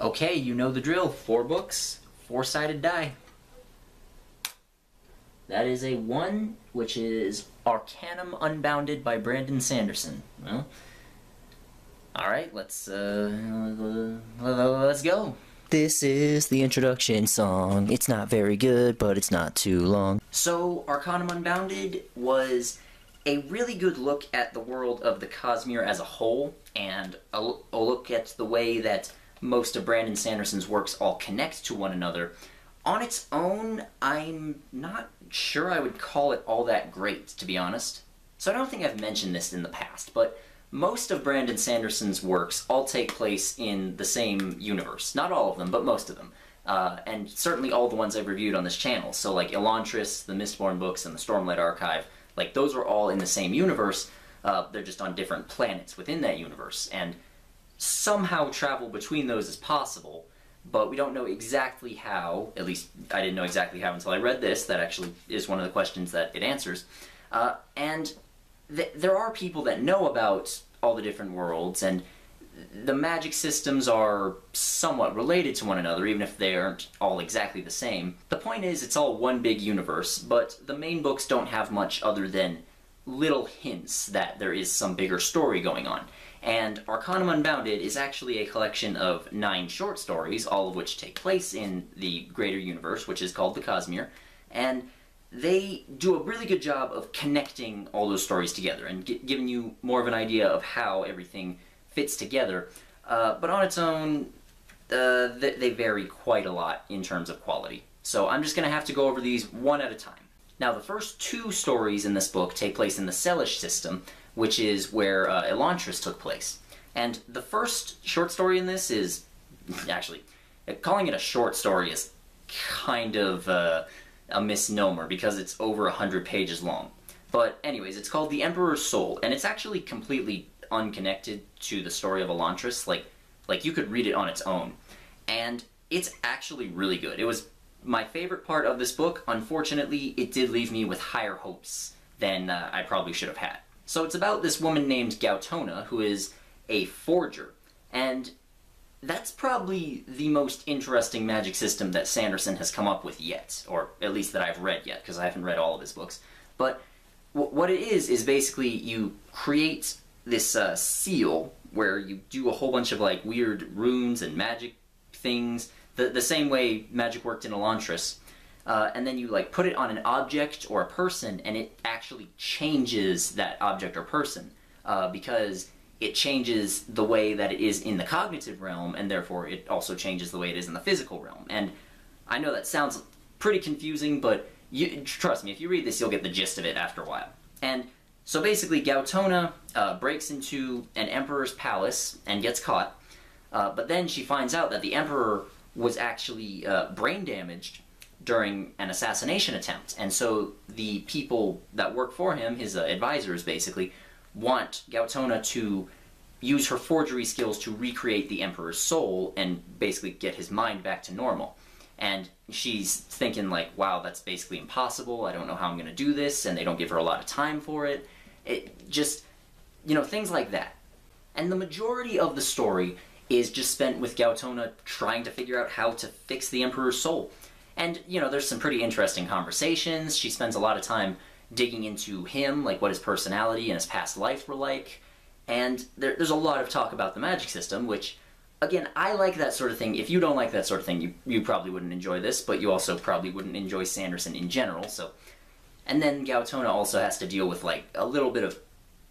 Okay, you know the drill. 4 books, 4-sided die. That is a 1, which is Arcanum Unbounded by Brandon Sanderson. Well, alright, let's go. This is the introduction song. It's not very good, but it's not too long. So, Arcanum Unbounded was a really good look at the world of the Cosmere as a whole, and a look at the way that most of Brandon Sanderson's works all connect to one another. On its own, I'm not sure I would call it all that great, to be honest. So I don't think I've mentioned this in the past, but most of Brandon Sanderson's works all take place in the same universe. Not all of them, but most of them. And certainly all the ones I've reviewed on this channel. So like Elantris, the Mistborn books, and the Stormlight Archive, like those are all in the same universe. They're just on different planets within that universe. And somehow travel between those is possible, but we don't know exactly how. At least I didn't know exactly how until I read this. That actually is one of the questions that it answers. And there are people that know about all the different worlds, and the magic systems are somewhat related to one another, even if they aren't all exactly the same. The point is, it's all one big universe, but the main books don't have much other than little hints that there is some bigger story going on. And Arcanum Unbounded is actually a collection of 9 short stories, all of which take place in the greater universe, which is called the Cosmere, and they do a really good job of connecting all those stories together and giving you more of an idea of how everything fits together. But on its own, they vary quite a lot in terms of quality. So I'm just going to have to go over these one at a time. Now, the first 2 stories in this book take place in the Celish system, which is where Elantris took place. And the first short story in this is, actually, calling it a short story is kind of a misnomer because it's over 100 pages long. But anyways, it's called The Emperor's Soul, and it's actually completely unconnected to the story of Elantris. Like you could read it on its own. And it's actually really good. It was my favorite part of this book. Unfortunately, it did leave me with higher hopes than I probably should have had. So it's about this woman named Gautona, who is a forger, and that's probably the most interesting magic system that Sanderson has come up with yet, or at least that I've read yet, because I haven't read all of his books. But what it is basically you create this seal where you do a whole bunch of like weird runes and magic things, the same way magic worked in Elantris. And then you like put it on an object or a person, and it actually changes that object or person because it changes the way that it is in the cognitive realm, and therefore it also changes the way it is in the physical realm. And I know that sounds pretty confusing, but trust me, if you read this, you'll get the gist of it after a while. And so basically, Gautona breaks into an emperor's palace and gets caught, but then she finds out that the emperor was actually brain damaged during an assassination attempt, and so the people that work for him, his advisors basically, want Gautona to use her forgery skills to recreate the Emperor's soul and basically get his mind back to normal. And she's thinking like, wow, that's basically impossible, I don't know how I'm going to do this, and they don't give her a lot of time for it. It just, you know, things like that. And the majority of the story is just spent with Gautona trying to figure out how to fix the Emperor's soul. And, you know, there's some pretty interesting conversations. She spends a lot of time digging into him, like what his personality and his past life were like. And there's a lot of talk about the magic system, which, again, I like that sort of thing. If you don't like that sort of thing, you probably wouldn't enjoy this, but you also probably wouldn't enjoy Sanderson in general, so. And then Gautona also has to deal with, like, a little bit of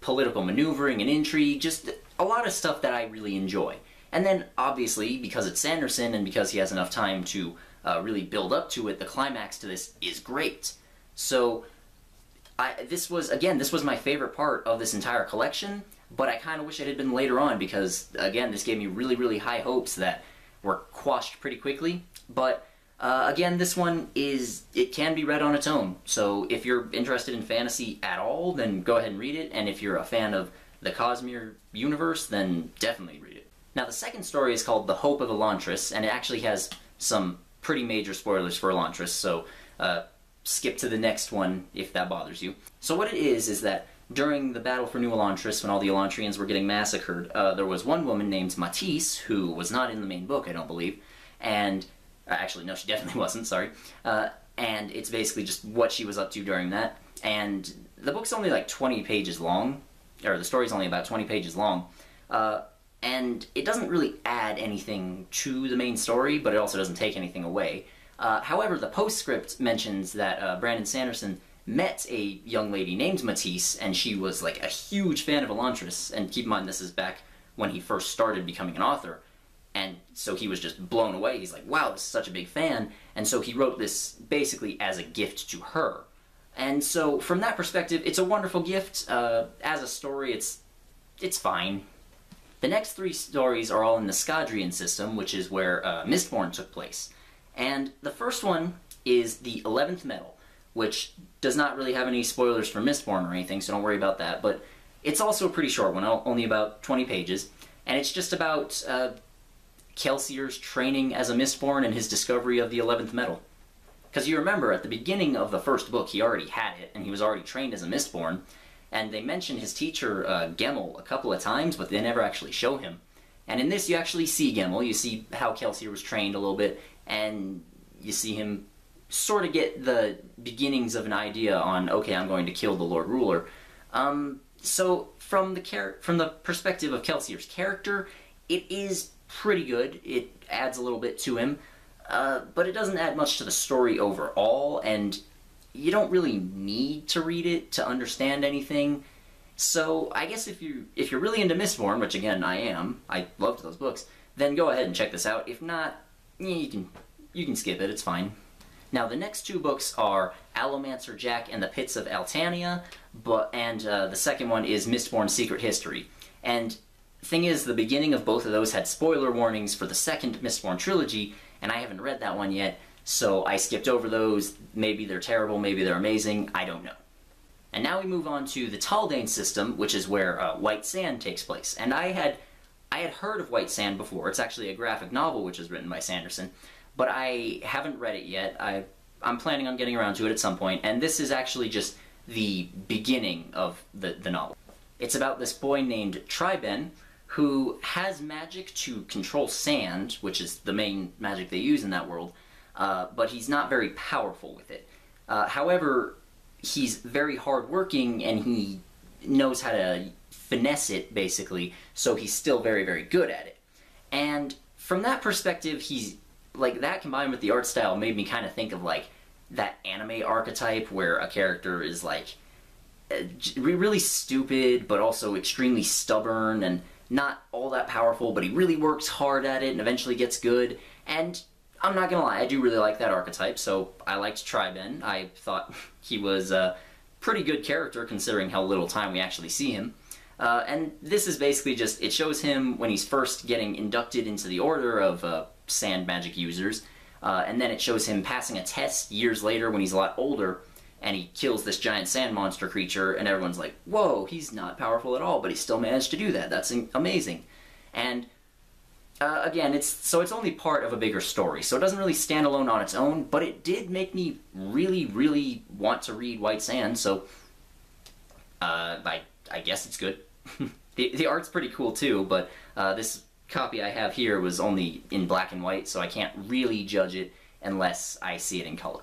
political maneuvering and intrigue, just a lot of stuff that I really enjoy. And then, obviously, because it's Sanderson and because he has enough time to really build up to it, the climax to this is great. So, this was my favorite part of this entire collection, but I kind of wish it had been later on because, again, this gave me really, really high hopes that were quashed pretty quickly. But, again, this one it can be read on its own. So if you're interested in fantasy at all, then go ahead and read it. And if you're a fan of the Cosmere universe, then definitely read it. Now, the second story is called The Hope of Elantris, and it actually has some pretty major spoilers for Elantris, so skip to the next one if that bothers you. So what it is that during the battle for New Elantris, when all the Elantrians were getting massacred, there was one woman named Matisse, who was not in the main book, I don't believe, and... actually, no, she definitely wasn't, sorry. And it's basically just what she was up to during that. And the book's only like 20 pages long, or the story's only about 20 pages long, and it doesn't really add anything to the main story, but it also doesn't take anything away. However, the postscript mentions that Brandon Sanderson met a young lady named Matisse, and she was like a huge fan of Elantris, and keep in mind this is back when he first started becoming an author, and so he was just blown away. He's like, wow, this is such a big fan, and so he wrote this basically as a gift to her. And so, from that perspective, it's a wonderful gift. As a story, it's fine. The next 3 stories are all in the Scadrian system, which is where Mistborn took place. And the first one is the 11th Metal, which does not really have any spoilers for Mistborn or anything, so don't worry about that. But it's also a pretty short one, only about 20 pages. And it's just about Kelsier's training as a Mistborn and his discovery of the 11th Metal. Because you remember, at the beginning of the first book, he already had it, and he was already trained as a Mistborn, and they mention his teacher, Gemmel, a couple of times, but they never actually show him. And in this, you actually see Gemmel, you see how Kelsier was trained a little bit, and you see him sort of get the beginnings of an idea on, okay, I'm going to kill the Lord Ruler. So, from the perspective of Kelsier's character, it is pretty good. It adds a little bit to him. But it doesn't add much to the story overall, and you don't really need to read it to understand anything. So I guess if you're really into Mistborn, which again I am, I loved those books, then go ahead and check this out. If not, you can skip it. It's fine. Now the next 2 books are Allomancer Jack and the Pits of Altania, and the second one is Mistborn Secret History. And thing is, the beginning of both of those had spoiler warnings for the second Mistborn trilogy, and I haven't read that one yet, so I skipped over those. Maybe they're terrible, maybe they're amazing, I don't know. And now we move on to the Taldane system, which is where White Sand takes place. And I had heard of White Sand before. It's actually a graphic novel which is written by Sanderson, but I haven't read it yet. I'm planning on getting around to it at some point, and this is actually just the beginning of the novel. It's about this boy named Triben, who has magic to control sand, which is the main magic they use in that world, but he's not very powerful with it. However, he's very hardworking, and he knows how to finesse it, basically, so he's still very, very good at it. And from that perspective, he's, like, that combined with the art style made me kind of think of, like, that anime archetype where a character is, like, really stupid, but also extremely stubborn, and not all that powerful, but he really works hard at it and eventually gets good. And I'm not gonna lie, I do really like that archetype, so I liked Triben. I thought he was a pretty good character considering how little time we actually see him. And this is basically just, it shows him when he's first getting inducted into the order of sand magic users, and then it shows him passing a test years later when he's a lot older, and he kills this giant sand monster creature, and everyone's like, whoa, he's not powerful at all, but he still managed to do that. That's amazing. And again, it's only part of a bigger story, so it doesn't really stand alone on its own, but it did make me really, really want to read White Sand, so I guess it's good. The art's pretty cool too, but this copy I have here was only in black and white, so I can't really judge it unless I see it in color.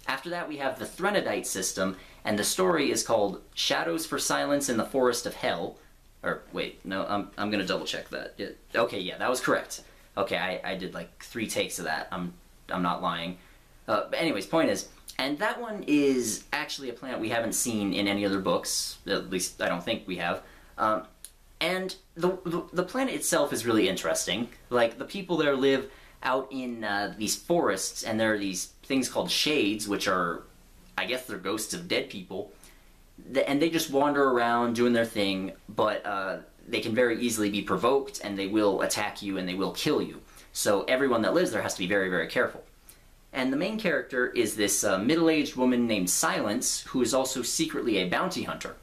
After that, we have the Threnodite system, and the story is called Shadows for Silence in the Forest of Hell. Or, wait, no, I'm gonna double check that. Okay, yeah, that was correct. Okay, I did like 3 takes of that. I'm not lying. But anyways, point is, and that one is actually a plant we haven't seen in any other books. At least, I don't think we have. And the planet itself is really interesting. Like, the people there live out in these forests, and there are these things called shades, which are, I guess they're ghosts of dead people, and they just wander around doing their thing, but they can very easily be provoked, and they will attack you, and they will kill you. So everyone that lives there has to be very, very careful. And the main character is this middle-aged woman named Silence, who is also secretly a bounty hunter.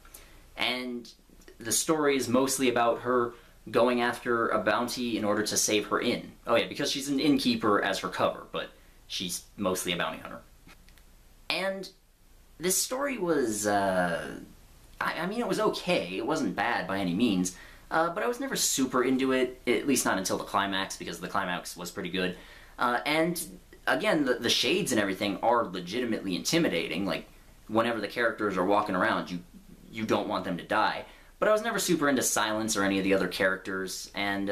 And the story is mostly about her going after a bounty in order to save her inn. Oh yeah, because she's an innkeeper as her cover, but she's mostly a bounty hunter. And this story was, I mean, it was okay. It wasn't bad by any means. But I was never super into it, at least not until the climax, because the climax was pretty good. And again, the shades and everything are legitimately intimidating. Like, whenever the characters are walking around, you don't want them to die. But I was never super into Silence or any of the other characters, and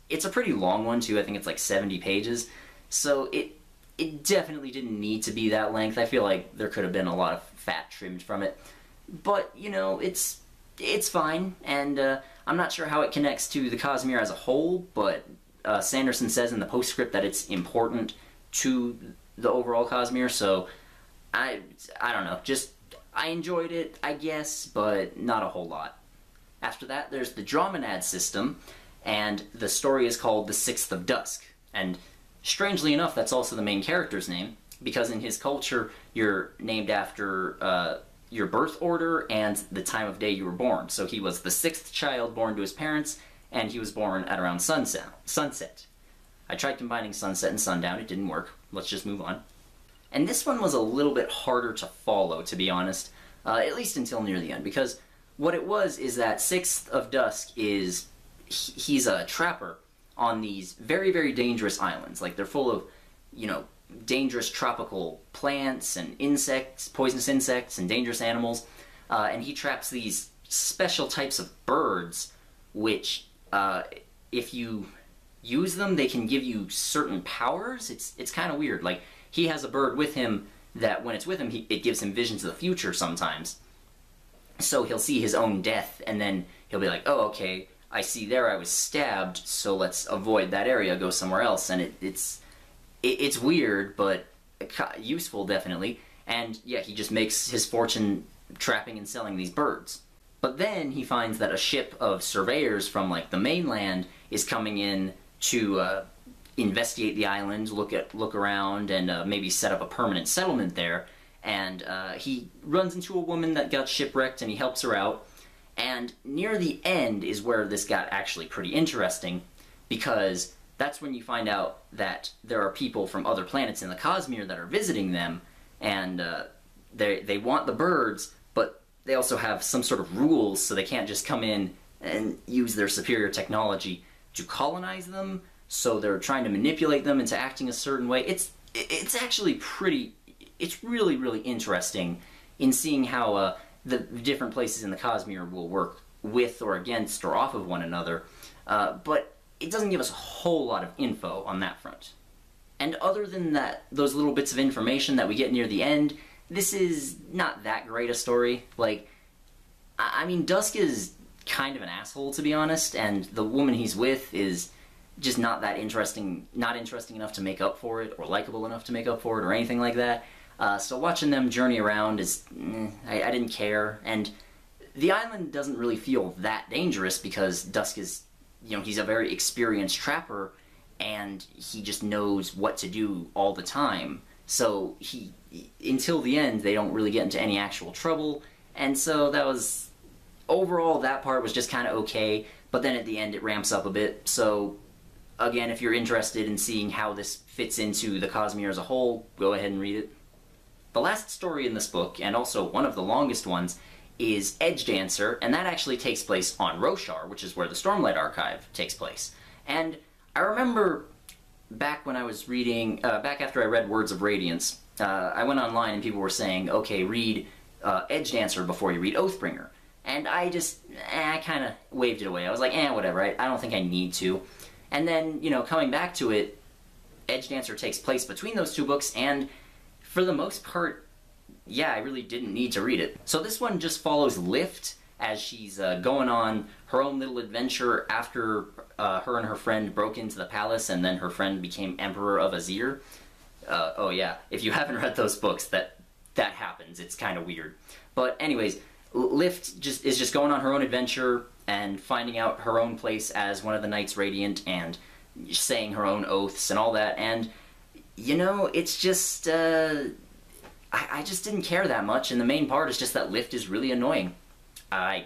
it's a pretty long one too. I think it's like 70 pages, so it definitely didn't need to be that length. I feel like there could have been a lot of fat trimmed from it, but you know, it's fine, and I'm not sure how it connects to the Cosmere as a whole, but Sanderson says in the postscript that it's important to the overall Cosmere, so I don't know, just I enjoyed it, I guess, but not a whole lot. After that, there's the Dromonad system, and the story is called The Sixth of Dusk. And strangely enough, that's also the main character's name, because in his culture, you're named after your birth order and the time of day you were born. So he was the sixth child born to his parents, and he was born at around sunset. I tried combining sunset and sundown, it didn't work. Let's just move on. And this one was a little bit harder to follow, to be honest, at least until near the end, because what it was is that Sixth of Dusk is, he's a trapper on these very, very dangerous islands. Like, they're full of, you know, dangerous tropical plants and insects, poisonous insects and dangerous animals, and he traps these special types of birds, which, if you use them, they can give you certain powers. It's kind of weird. Like, he has a bird with him that when it's with him, it gives him visions of the future sometimes. So he'll see his own death, and then he'll be like, oh, okay, I see there I was stabbed, so let's avoid that area, go somewhere else. And it's weird, but useful, definitely. And yeah, he just makes his fortune trapping and selling these birds. But then he finds that a ship of surveyors from, like, the mainland is coming in to investigate the island, look around, and maybe set up a permanent settlement there. And he runs into a woman that got shipwrecked, and he helps her out. And near the end is where this got actually pretty interesting, because that's when you find out that there are people from other planets in the Cosmere that are visiting them, and they want the birds, but they also have some sort of rules, so they can't just come in and use their superior technology to colonize them, so they're trying to manipulate them into acting a certain way. It's actually it's really, really interesting in seeing how the different places in the Cosmere will work with or against or off of one another, but it doesn't give us a whole lot of info on that front. And other than that, those little bits of information that we get near the end, this is not that great a story. Like, I mean, Dusk is kind of an asshole, to be honest, and the woman he's with is just not that interesting, not interesting enough to make up for it, or likable enough to make up for it, or anything like that. So watching them journey around is, I didn't care, and the island doesn't really feel that dangerous because Dusk is, you know, he's a very experienced trapper, and he just knows what to do all the time. So until the end, they don't really get into any actual trouble, and so that was, overall, that part was just kind of okay, but then at the end it ramps up a bit, so again, if you're interested in seeing how this fits into the Cosmere as a whole, go ahead and read it. The last story in this book, and also one of the longest ones, is Edge Dancer, and that actually takes place on Roshar, which is where the Stormlight Archive takes place. And I remember back when I was reading, back after I read Words of Radiance, I went online and people were saying, okay, read Edge Dancer before you read Oathbringer. And I just, I kind of waved it away. I was like, whatever, I don't think I need to. And then, you know, coming back to it, Edge Dancer takes place between those two books, and for the most part, yeah, I really didn't need to read it. So this one just follows Lift as she's going on her own little adventure after her and her friend broke into the palace, and then her friend became Emperor of Azir. Oh yeah, if you haven't read those books, that happens. It's kind of weird. But anyways, Lift is just going on her own adventure and finding out her own place as one of the Knights Radiant and saying her own oaths and all that, and you know, it's just, I just didn't care that much, and the main part is just that Lift is really annoying. I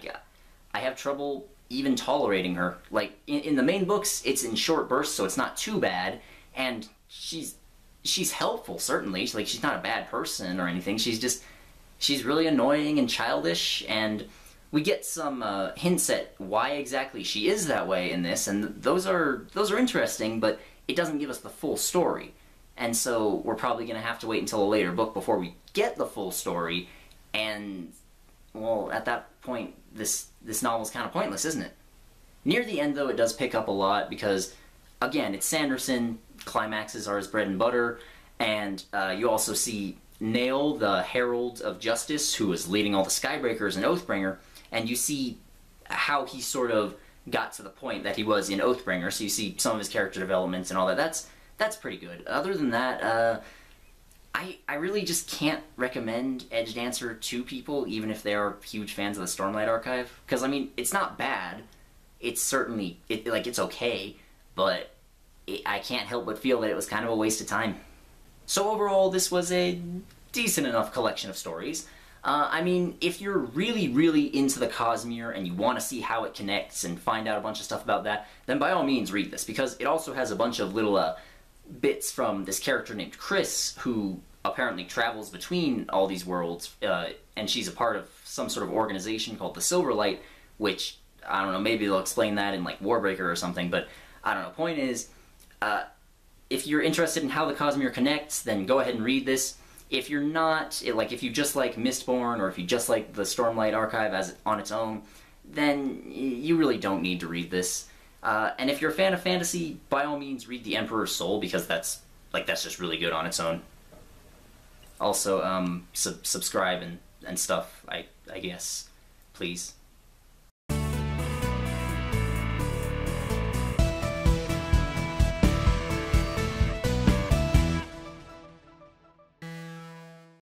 have trouble even tolerating her. Like, in the main books, it's in short bursts, so it's not too bad, and she's helpful, certainly. She's not a bad person or anything, she's just, she's really annoying and childish, and we get some hints at why exactly she is that way in this, and those are interesting, but it doesn't give us the full story. And so we're probably going to have to wait until a later book before we get the full story, and, well, at that point, this novel's kind of pointless, isn't it? Near the end, though, it does pick up a lot, because, again, it's Sanderson, climaxes are his bread and butter, and you also see Nail, the Herald of Justice, who was leading all the Skybreakers in Oathbringer, and you see how he sort of got to the point that he was in Oathbringer, so you see some of his character developments and all that. That's pretty good. Other than that, I really just can't recommend Edge Dancer to people, even if they are huge fans of the Stormlight Archive, because, I mean, it's not bad. It's certainly, it's okay, but I can't help but feel that it was kind of a waste of time. So overall, this was a decent enough collection of stories. I mean, if you're really, really into the Cosmere and you want to see how it connects and find out a bunch of stuff about that, then by all means read this, because it also has a bunch of little bits from this character named Chris, who apparently travels between all these worlds, and she's a part of some sort of organization called the Silverlight, which, I don't know, maybe they'll explain that in, like, Warbreaker or something, but I don't know. Point is, if you're interested in how the Cosmere connects, then go ahead and read this. If you're not, if you just like Mistborn, or if you just like the Stormlight Archive as on its own, then you really don't need to read this. And if you're a fan of fantasy, by all means read The Emperor's Soul, because that's just really good on its own. Also, subscribe and stuff, I guess. Please.